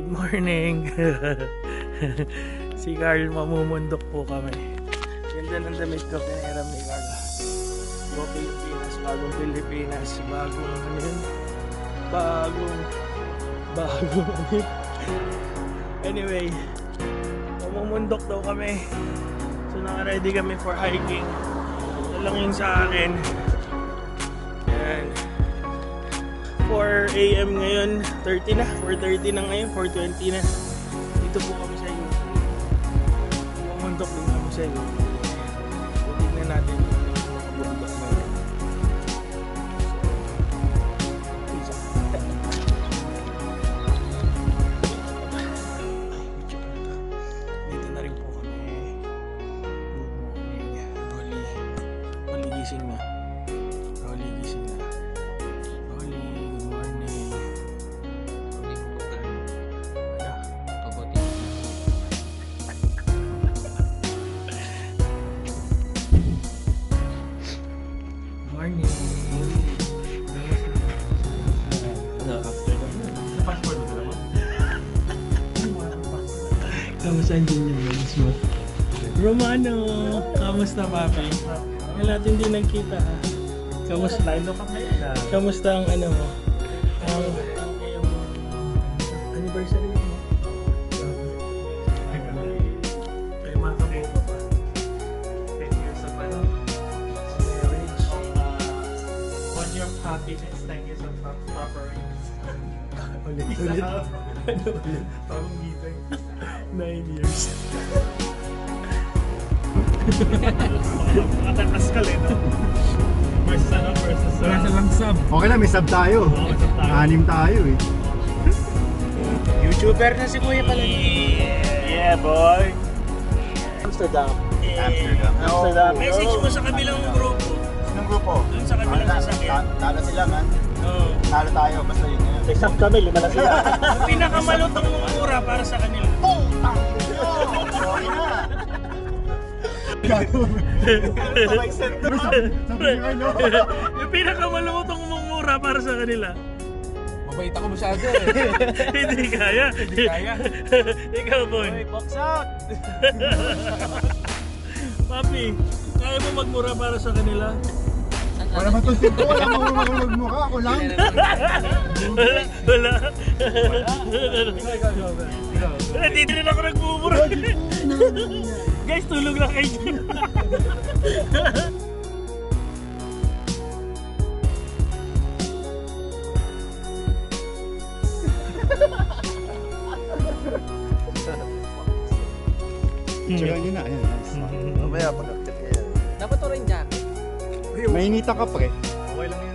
morning. Si Carl, mamumundok po kami. Ganda ng damit ko, pinahiram ni Carl. Go Pilipinas, bagong Pilipinas, bagong ano yun? Bagong ano yun? Anyway, mamumundok daw kami. So naka-ready kami for hiking. Ito lang yung sa akin. Yan. 4 AM ngayon, 30 na. 4:30 na ngayon, 4:20 na. Dito po kami sa iyo. Mamundok din kami sa iyo. Tignan natin yung mga bundok na yun. Dito na rin po kami. Rolly gising na. Rolly gising na. Rolly, good morning. Morning. Kamusta din yung manis mo? Romano, kamusta papi? Ngayon natin din nagkita. Kamusta? Kamusta ang ano mo? Ang anniversary mo? Kaya makabuka pa. 10 years of marriage. 1 year of happiness, 10 years of proper rings. Ulit. Ano ulit? Parang gitay. 9 years. Matakas ka rin, no? Versus ano, versus Wala silang sub. Okay lang, may sub tayo. may sub tayo. 6 tayo eh. YouTuber na si Kuya pala. Yeah, boy! Amsterdam. Amsterdam. Message mo sa kabilang grupo. Sinong grupo? Doon sa kabilang sasakyan. Talo sila man. Oo. Talo tayo, basta yun na yun. May sub kami, 5 na sila. Ang pinakamalutang mura para sa kanila. Yung pinakamalutang mura para sa kanila. Mabait ako masyado eh. Hindi kaya. Hindi kaya. Ikaw, Bon. Box out! Papi, kaya mo magmura para sa kanila? Wala matulsin ko, wala mahulog mukha, ako lang. Wala. Hindi rin ako nagmumura. Guys, tulog lang kayo dyan. Tsaka yun na, ayan. Mamaya pag-active kayo. Dapat to rin jacket. Mainita ka pre. Okay lang yun.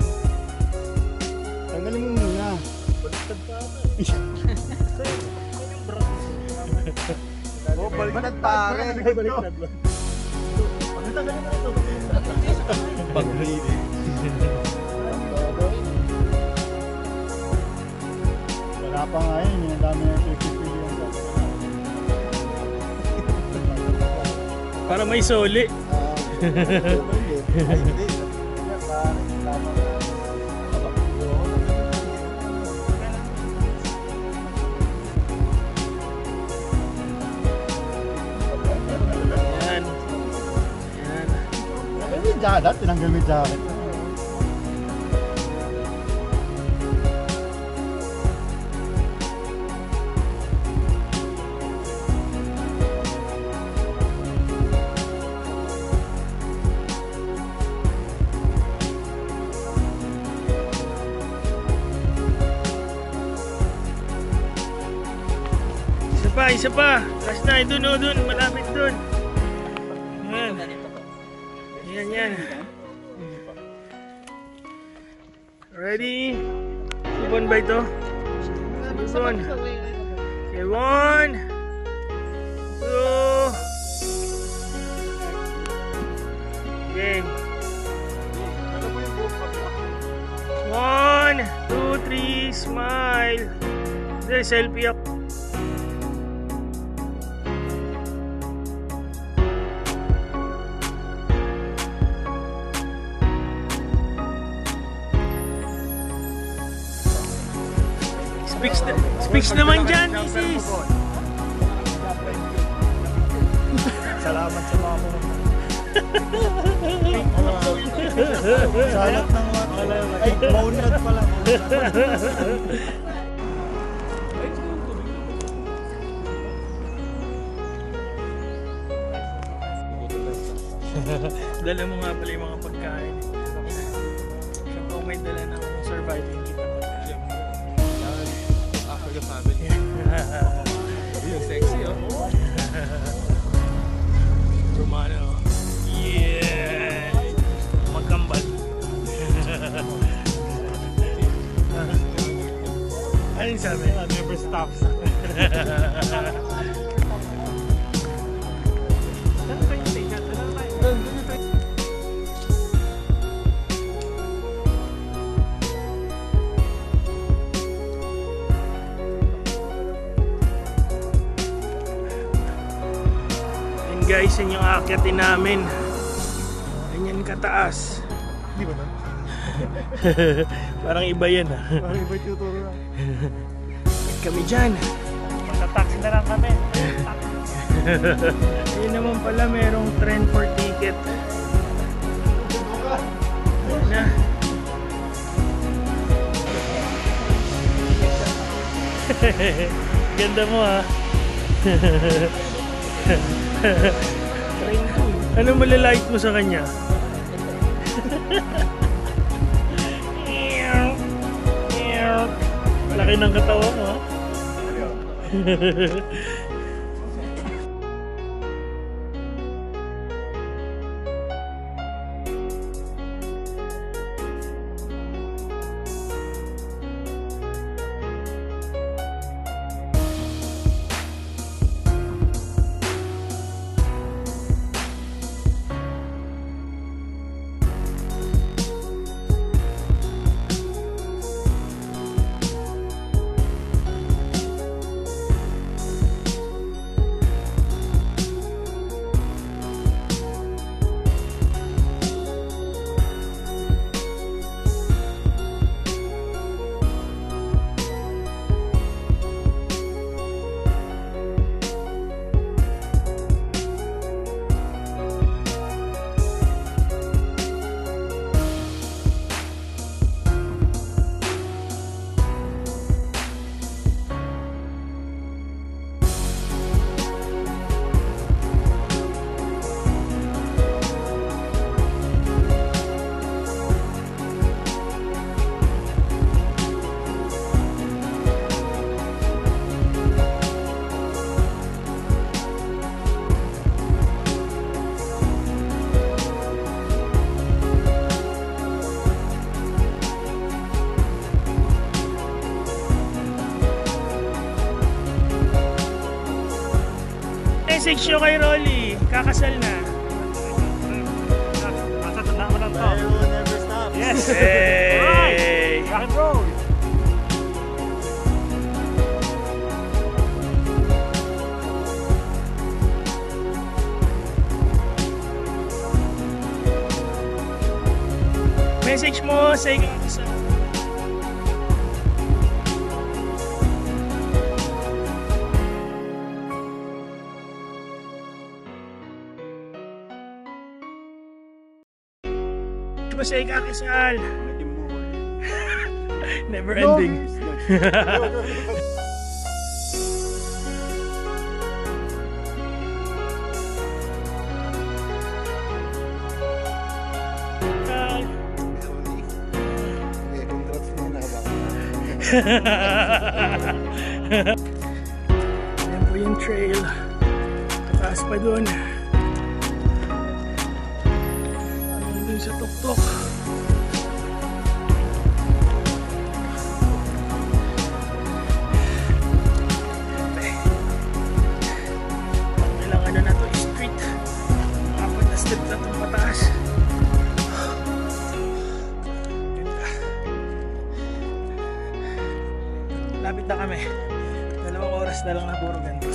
Tanggalin mo muna. Baliktad pa ata. Oh, baliktad pare. Baliktad ba? Pagkatagal na ito. Pag-ready. Wala pa nga yun, yung dami na pipili yung Para may soli. Ay, hindi. Yan. Yan. May jacket, tinanggal mo yung jacket. Isa pa. Last na, dun o dun. Malapit dun. Yan. Yan. Ready? Subon ba ito? Subon. Okay, 1, 2. Okay. 1, 2, 3, smile. Then selfie up. Speech naman dyan, misis. Salamat sa mga pumunta. Salat ng mga. Ay, maunlad pala. Dala mo nga pala yung mga pagkain. Siya po may dala ng surviving kit na pagkain. After the family. Yung sexy, oh. Romano. Yeah! Magkambal. Ano yung sabi? Never stops. Guys, yun yung aakyatin namin. Ganyan kataas. Di ba na? Parang iba yan ah. Parang iba yung tuturo na. At kami dyan. Magta-taxi na lang kami. Yun naman pala, merong trend for ticket. Ayun na. Ganda mo ah. Anong malalait mo sa kanya? Laki ng katawan mo. Message nyo kay Rolly, kakasal na. Matatanda mo lang to. Never stop. Yes! Hey! Alright! Rock and roll! Message mo sa kakasal. Sa ikakasal. Never ending. Congrats mo na ba? Yan po yung trail. Taas pa dun. Dun sa tuktok. Ilang ano na to, street. Apat na step na itong pataas. Ganda. Lapit na kami. 2 oras na lang na puro ganito.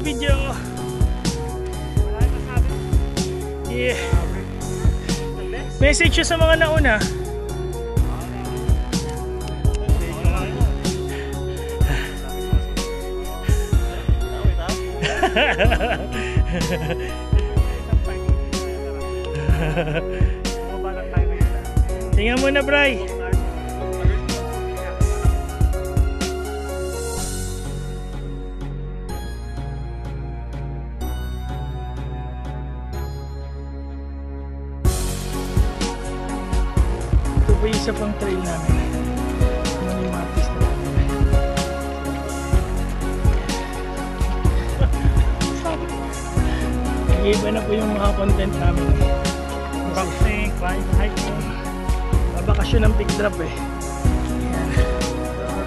video. Yeah. Message siya sa mga nauna. Tingnan mo na, Bray. Ito po yung isa pang trail namin. Ano yung mga pista namin. Iba na po yung mga content namin. Boxing, climb, hiking, Babakasyon ng pick drop eh.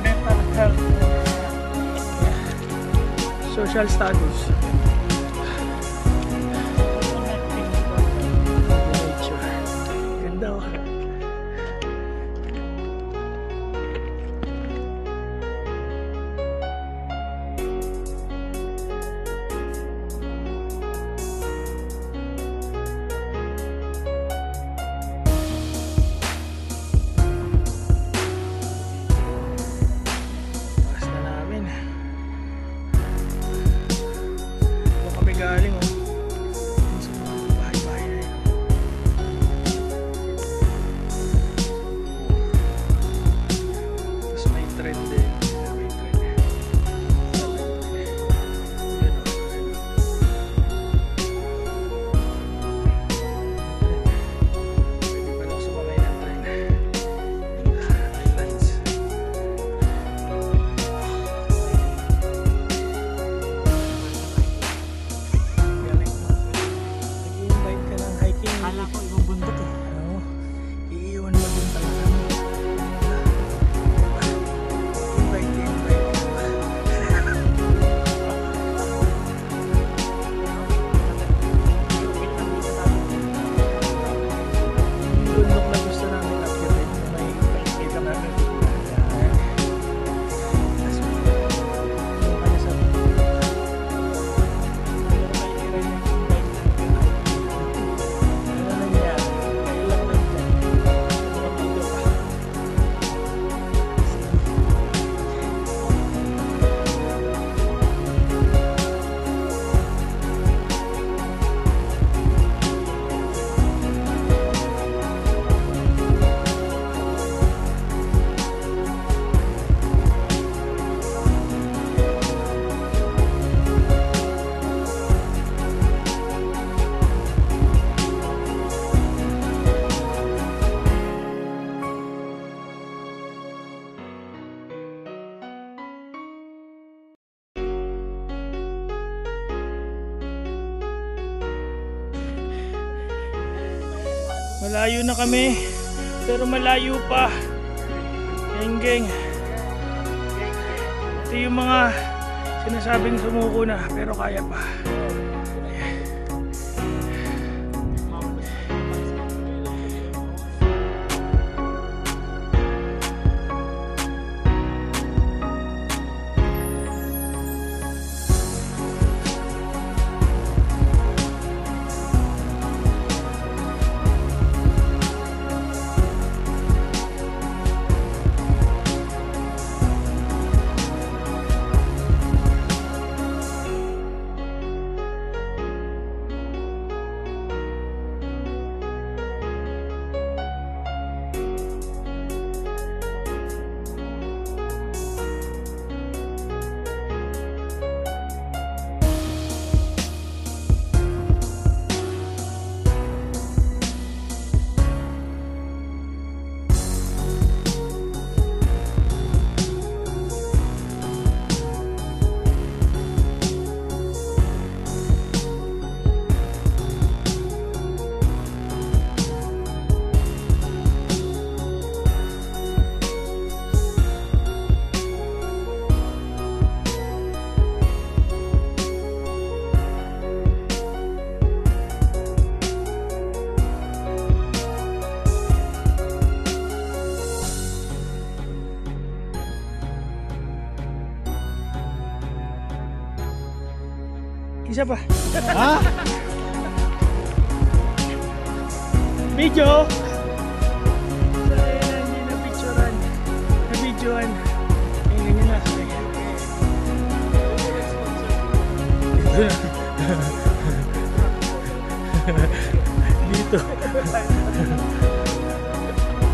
mental health. Social status. Nature. Ganda oh. Basta namin. Doon kami galing oh. Sa bahay-bahay na yun. Tapos may trend din. May trend. Yun oh. Pwede pa lang sumakay ng trend. Islands. Galing. Nag-i-invite ka ng hiking. Kala ko ibang bundok eh. Ano? Iiwan mo din pala kami. Invite ka. Yung bundok na gusto namin akyatin, may kita namin. Tapos, yung kanya sa ano nangyari? Kayo lang nandyan. Nandito ka. Malayo na kami, pero malayo pa. Geng-geng. Ito yung mga sinasabing sumuko na, pero kaya pa. Isa pa. Ha? Video! Sorry na, hindi na picturean. Na videoan. Tingnan nyo na. Dito.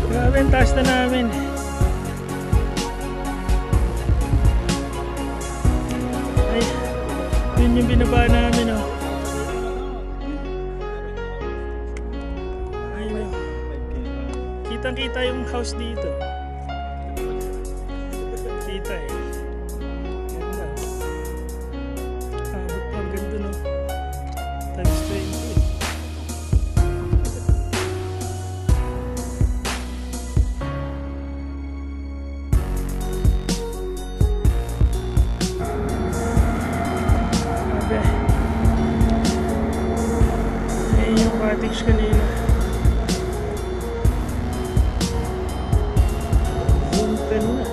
Grabe, ang taas na namin. Ay, yun yung binaba namin, oh. Ayun. Kitang-kita yung house dito. Kita eh. Ganda. Abot pa, ganda no. Times 20. Grabe. Ayun yung cottage kanina. Open na.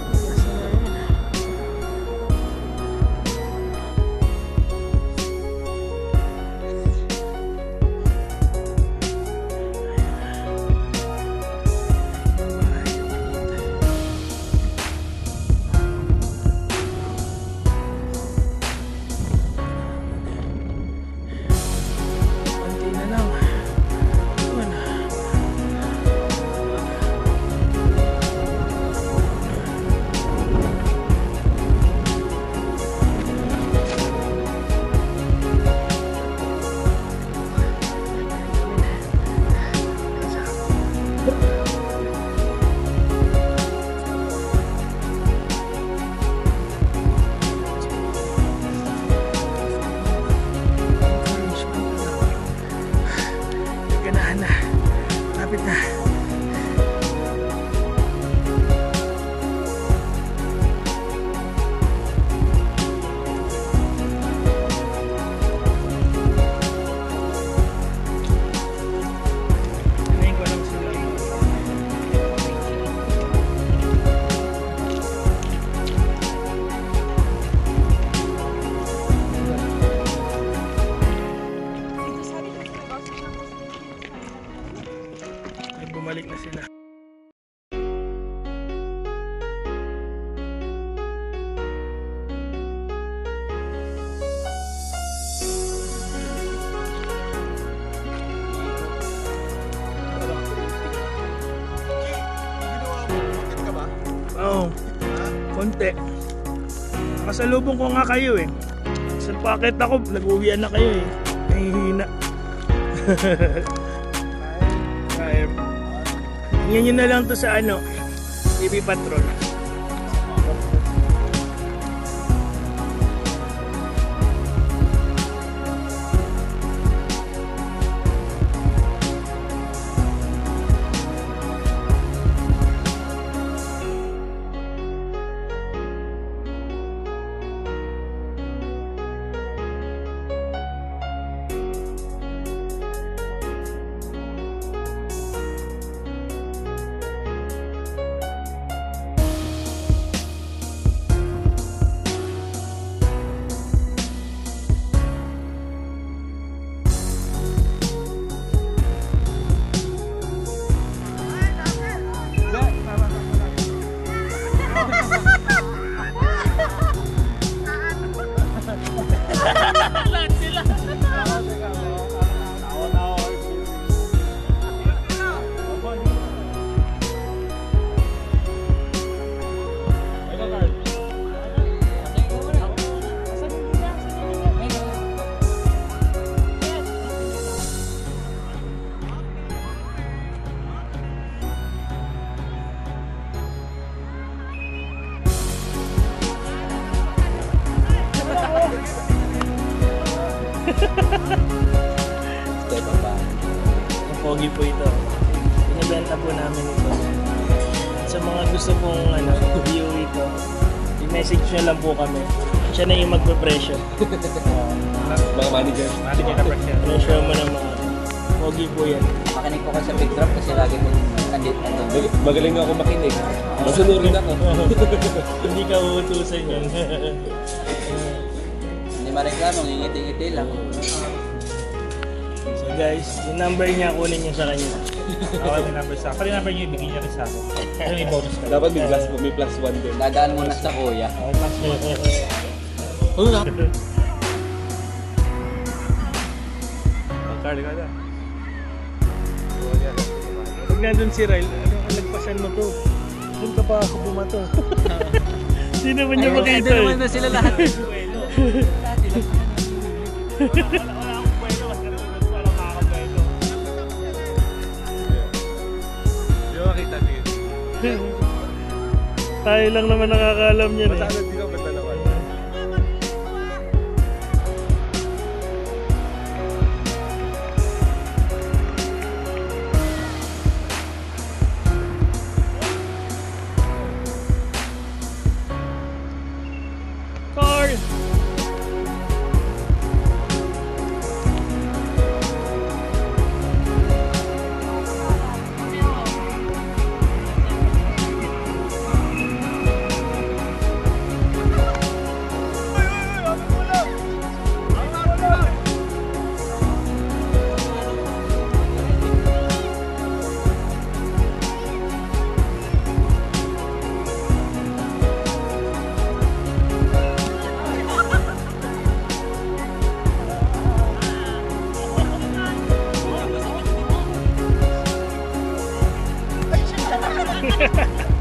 Basta na yun. Konti na lang. Ayun. Ganahan na. Lapit na. Hinayin ko lang sila. Ay, bumalik na sila. Oo. Konti. Nakasalubong ko nga kayo eh. Sa packet ako, nag-uwian na kayo eh. Nahihina. Tingnan nyo na lang to sa ano, TV Patrol. Step pa. Ang pogi po ito. Binibenta po namin ito. Sa mga gusto pong view ito, i-message nyo lang po kami. Siya na yung magpe-presyo. Mga manager. Manager na presyo. Presyo mo na mga pogi po yan. Makinig ko sa big drop kasi lagi kong nandito. Magaling ako makinig. Masunurin ako. Hindi ka uutusan yan. mareklamo, ngingiti-ngiti lang. So guys, yung number niya, kunin niyo sa kanya. Ako may number sa akin. Pali number niyo, ibigay niya rin sa akin. Pero may bonus ka. Dapat may plus 1 din. Dadaan muna sa kuya. Carly ka na. Pag nandun si Ryle, ano ang nagpasan mo to? Doon ka pa ako bumato. Hindi naman niya makita eh. na sila lahat. Wala akong kwento. Mas ganun mas wala makakakwento. Di ba makita dito? Tayo lang naman nakakaalam niyan eh. Masana di ka ba dalawa? Carl! Ha ha ha!